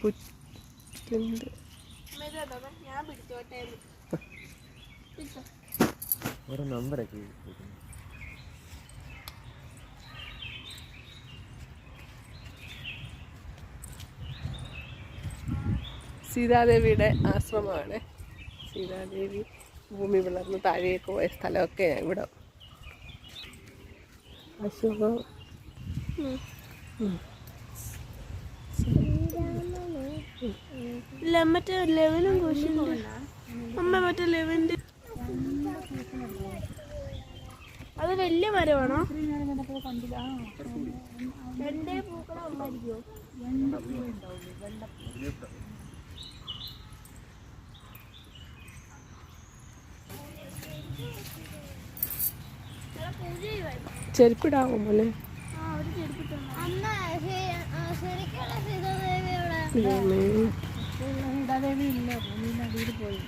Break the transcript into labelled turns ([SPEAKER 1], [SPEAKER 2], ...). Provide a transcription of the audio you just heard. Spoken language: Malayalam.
[SPEAKER 1] പുറ്റുണ്ട്.
[SPEAKER 2] ഓരോ നമ്പറൊക്കെ
[SPEAKER 1] സീതാദേവിയുടെ ആശ്രമമാണ്. സീതാദേവി ഭൂമി പിളർന്ന് താഴേക്ക് പോയ സ്ഥലമൊക്കെ ഇവിടെ. അശോകം
[SPEAKER 3] മറ്റേ ലെവനും കുശിന്റെ അമ്മ മറ്റേ ലെവന്റെ അത് വലിയ മരമാണോ? രണ്ടേ പൂക്കളെ ഉണ്ടായിരിക്കോ?
[SPEAKER 1] ചെരുപ്പിടാവോ മോനെ?
[SPEAKER 3] സീതാദേവി ഇല്ല, ഭൂമിയുടെ അടിയിൽ പോയി.